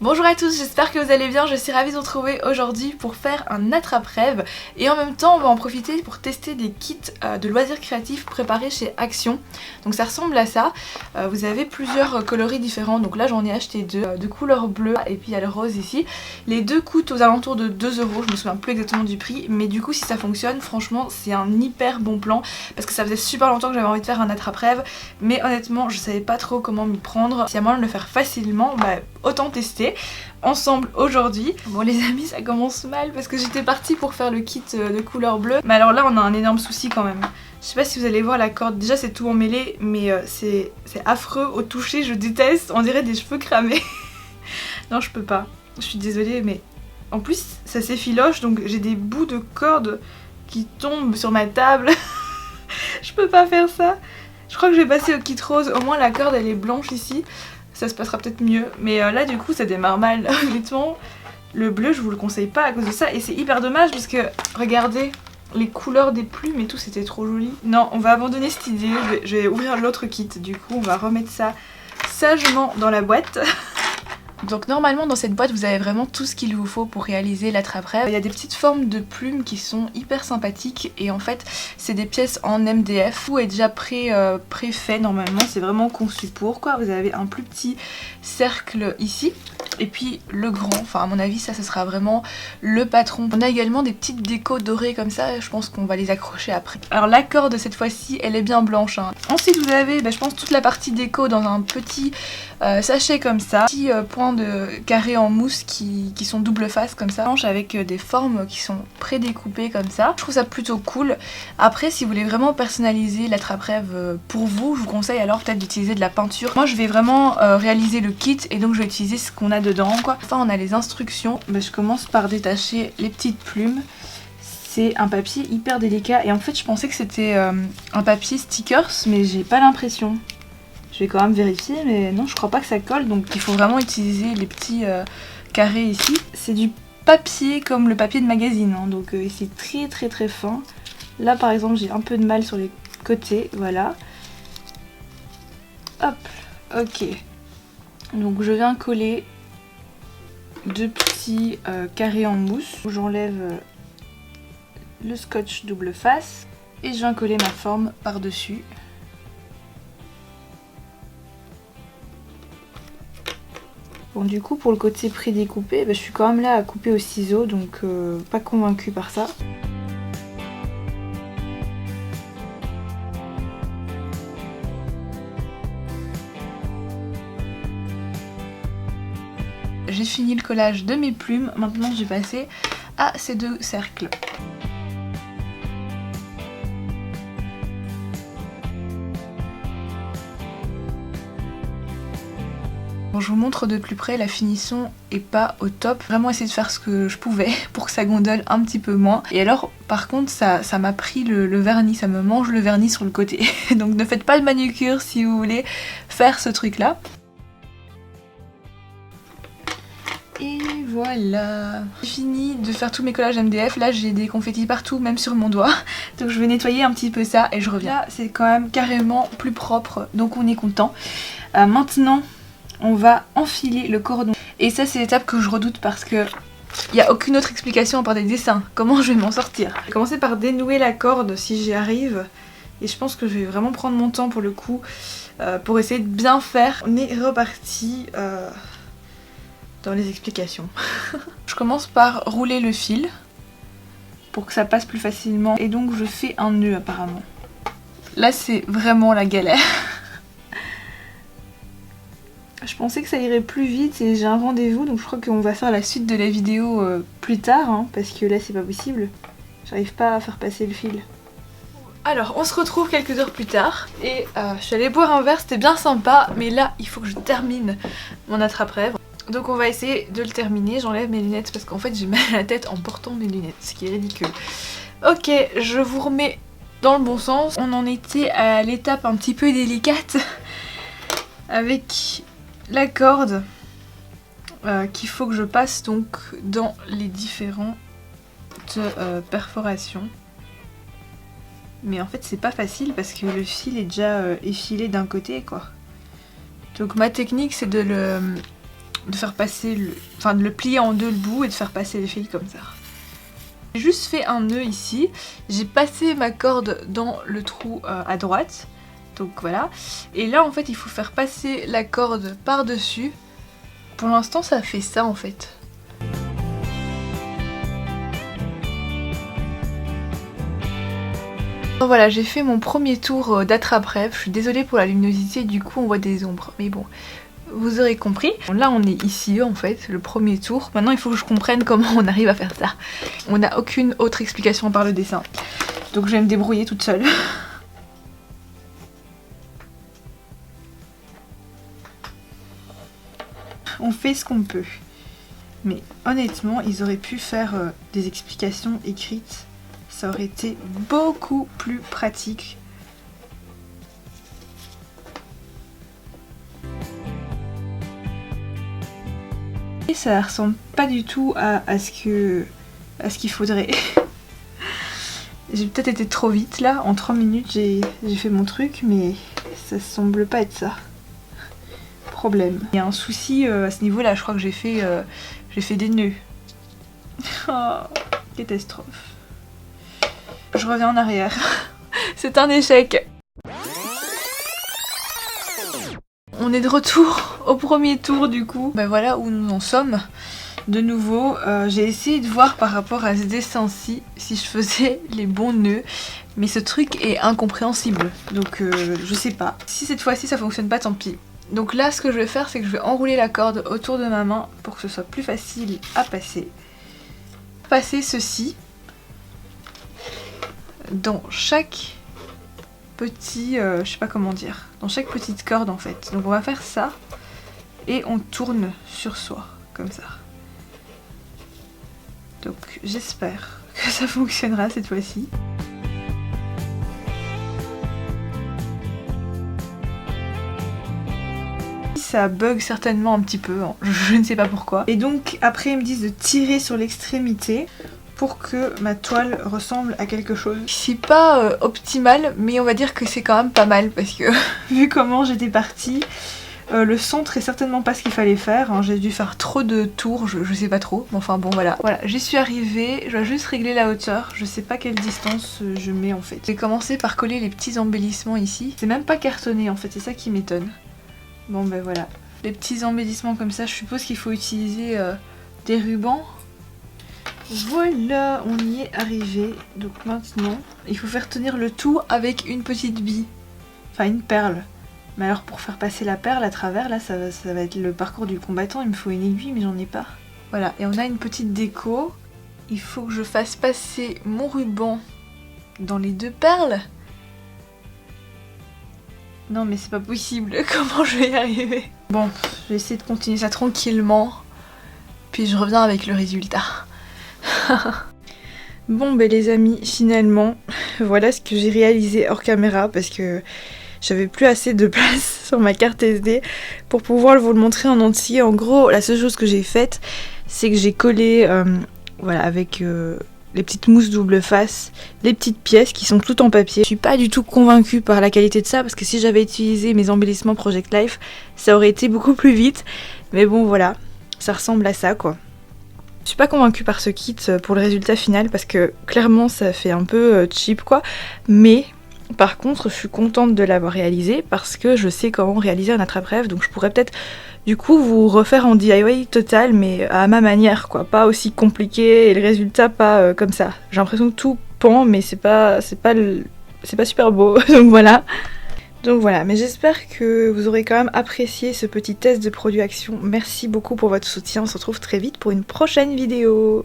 Bonjour à tous, j'espère que vous allez bien, je suis ravie de vous retrouver aujourd'hui pour faire un attrape-rêve et en même temps on va en profiter pour tester des kits de loisirs créatifs préparés chez Action. Donc ça ressemble à ça, vous avez plusieurs coloris différents, donc là j'en ai acheté deux, de couleur bleue et puis il y a le rose ici. Les deux coûtent aux alentours de 2 €, je me souviens plus exactement du prix, mais du coup si ça fonctionne, franchement c'est un hyper bon plan parce que ça faisait super longtemps que j'avais envie de faire un attrape-rêve, mais honnêtement je savais pas trop comment m'y prendre. S'il y a moyen de le faire facilement, bah autant tester ensemble aujourd'hui. Bon les amis, ça commence mal parce que j'étais partie pour faire le kit de couleur bleue, mais alors là on a un énorme souci quand même. Je sais pas si vous allez voir la corde, déjà c'est tout emmêlé, mais c'est affreux au toucher, je déteste, on dirait des cheveux cramés. Non je peux pas, je suis désolée, mais en plus ça s'effiloche, donc j'ai des bouts de corde qui tombent sur ma table. Je peux pas faire ça. Je crois que je vais passer au kit rose, au moins la corde elle est blanche ici, ça se passera peut-être mieux, mais là du coup ça démarre mal. Honnêtement le bleu je vous le conseille pas à cause de ça, et c'est hyper dommage parce que regardez les couleurs des plumes et tout, c'était trop joli. Non, on va abandonner cette idée, je vais ouvrir l'autre kit, du coup on va remettre ça sagement dans la boîte. Donc normalement dans cette boîte vous avez vraiment tout ce qu'il vous faut pour réaliser l'attrape-rêve. Il y a des petites formes de plumes qui sont hyper sympathiques et en fait c'est des pièces en MDF. Tout est déjà pré-fait normalement, c'est vraiment conçu pour quoi. Vous avez un plus petit cercle ici et puis le grand, enfin à mon avis ça sera vraiment le patron. On a également des petites décos dorées comme ça, je pense qu'on va les accrocher après. Alors la corde cette fois-ci elle est bien blanche hein. Ensuite vous avez je pense toute la partie déco dans un petit sachet comme ça, petit point de carré en mousse qui sont double face comme ça, avec des formes qui sont prédécoupées comme ça. Je trouve ça plutôt cool. Après si vous voulez vraiment personnaliser l'attrape-rêve pour vous, je vous conseille alors peut-être d'utiliser de la peinture. Moi je vais vraiment réaliser le kit et donc je vais utiliser ce qu'on a dedans quoi. Enfin on a les instructions, je commence par détacher les petites plumes. C'est un papier hyper délicat et en fait je pensais que c'était un papier stickers, mais j'ai pas l'impression. Je vais quand même vérifier, mais non je crois pas que ça colle, donc il faut vraiment utiliser les petits carrés ici. C'est du papier comme le papier de magazine hein, donc c'est très fin. Là par exemple j'ai un peu de mal sur les côtés, voilà. Hop, ok. Donc je viens coller deux petits carrés en mousse. J'enlève le scotch double face et je viens coller ma forme par dessus. Bon du coup pour le côté prédécoupé, je suis quand même là à couper au ciseau, donc pas convaincue par ça. J'ai fini le collage de mes plumes, maintenant je vais passer à ces deux cercles. Bon, je vous montre de plus près, la finition est pas au top. Vraiment essayer de faire ce que je pouvais pour que ça gondole un petit peu moins. Et alors par contre ça m'a pris le vernis, ça me mange le vernis sur le côté. Donc ne faites pas de manucure si vous voulez faire ce truc là. Et voilà, j'ai fini de faire tous mes collages MDF, là j'ai des confettis partout, même sur mon doigt. Donc je vais nettoyer un petit peu ça et je reviens. Là c'est quand même carrément plus propre, donc on est content. Maintenant on va enfiler le cordon. Et ça c'est l'étape que je redoute parce que il n'y a aucune autre explication à part des dessins. Comment je vais m'en sortir? Je vais commencer par dénouer la corde si j'y arrive. Et je pense que je vais vraiment prendre mon temps pour le coup, pour essayer de bien faire. On est reparti dans les explications. Je commence par rouler le fil pour que ça passe plus facilement. Et donc je fais un nœud apparemment. Là c'est vraiment la galère. Je pensais que ça irait plus vite et j'ai un rendez-vous, donc je crois qu'on va faire la suite de la vidéo plus tard hein, parce que là c'est pas possible. J'arrive pas à faire passer le fil. Alors on se retrouve quelques heures plus tard et je suis allée boire un verre, c'était bien sympa, mais là il faut que je termine mon attrape-rêve. Donc on va essayer de le terminer. J'enlève mes lunettes parce qu'en fait j'ai mal à la tête en portant mes lunettes, ce qui est ridicule. Ok, je vous remets dans le bon sens. On en était à l'étape un petit peu délicate avec la corde qu'il faut que je passe donc dans les différentes perforations. Mais en fait c'est pas facile parce que le fil est déjà effilé d'un côté quoi. Donc ma technique c'est de le faire passer de le plier en deux le bout et de faire passer les fils comme ça. J'ai juste fait un nœud ici, j'ai passé ma corde dans le trou à droite, donc voilà. Et là en fait il faut faire passer la corde par-dessus. Pour l'instant ça fait ça en fait. Voilà, j'ai fait mon premier tour d'attrape-rêve. Je suis désolée pour la luminosité, du coup on voit des ombres, mais bon, vous aurez compris. Là on est ici en fait, le premier tour. Maintenant il faut que je comprenne comment on arrive à faire ça. On n'a aucune autre explication par le dessin, donc je vais me débrouiller toute seule. On fait ce qu'on peut. Mais honnêtement, ils auraient pu faire des explications écrites. Ça aurait été beaucoup plus pratique. Et ça ressemble pas du tout à ce qu'il faudrait. J'ai peut-être été trop vite là. En 3 minutes, j'ai fait mon truc, mais ça semble pas être ça. Problème. Il y a un souci à ce niveau-là. Je crois que j'ai fait des nœuds. Oh, catastrophe. Je reviens en arrière. C'est un échec. On est de retour au premier tour du coup. Ben voilà où nous en sommes. De nouveau, j'ai essayé de voir par rapport à ce dessin-ci si je faisais les bons nœuds. Mais ce truc est incompréhensible. Donc je sais pas. Si cette fois-ci ça fonctionne pas, tant pis. Donc là ce que je vais faire c'est que je vais enrouler la corde autour de ma main pour que ce soit plus facile à passer. Passer ceci dans chaque petit, je sais pas comment dire, dans chaque petite corde en fait. Donc on va faire ça et on tourne sur soi comme ça. Donc j'espère que ça fonctionnera cette fois-ci. Ça bug certainement un petit peu, hein. Je ne sais pas pourquoi. Et donc après ils me disent de tirer sur l'extrémité pour que ma toile ressemble à quelque chose. C'est pas optimal, mais on va dire que c'est quand même pas mal parce que vu comment j'étais partie, le centre est certainement pas ce qu'il fallait faire, hein. J'ai dû faire trop de tours, je sais pas trop, mais enfin bon voilà. Voilà, j'y suis arrivée, je dois juste régler la hauteur, je sais pas quelle distance je mets en fait. J'ai commencé par coller les petits embellissements ici, c'est même pas cartonné en fait, c'est ça qui m'étonne. Bon ben voilà, les petits embellissements comme ça, je suppose qu'il faut utiliser des rubans. Voilà, on y est arrivé. Donc maintenant, il faut faire tenir le tout avec une petite bille. Enfin, une perle. Mais alors pour faire passer la perle à travers, là, ça va être le parcours du combattant. Il me faut une aiguille, mais j'en ai pas. Voilà, et on a une petite déco. Il faut que je fasse passer mon ruban dans les deux perles. Non mais c'est pas possible, comment je vais y arriver? Bon, je vais essayer de continuer ça tranquillement. Puis je reviens avec le résultat. Bon ben les amis, finalement, voilà ce que j'ai réalisé hors caméra parce que j'avais plus assez de place sur ma carte SD pour pouvoir vous le montrer en entier. En gros, la seule chose que j'ai faite, c'est que j'ai collé voilà, avec les petites mousses double face, les petites pièces qui sont toutes en papier. Je suis pas du tout convaincue par la qualité de ça parce que si j'avais utilisé mes embellissements Project Life, ça aurait été beaucoup plus vite. Mais bon voilà, ça ressemble à ça quoi. Je suis pas convaincue par ce kit pour le résultat final parce que clairement ça fait un peu cheap quoi. Mais par contre je suis contente de l'avoir réalisé parce que je sais comment réaliser un attrape-rêve. Donc je pourrais peut-être du coup vous refaire en DIY total mais à ma manière quoi. Pas aussi compliqué et le résultat pas comme ça. J'ai l'impression que tout pend mais c'est pas super beau. Donc voilà. Donc voilà, mais j'espère que vous aurez quand même apprécié ce petit test de produit action. Merci beaucoup pour votre soutien, on se retrouve très vite pour une prochaine vidéo.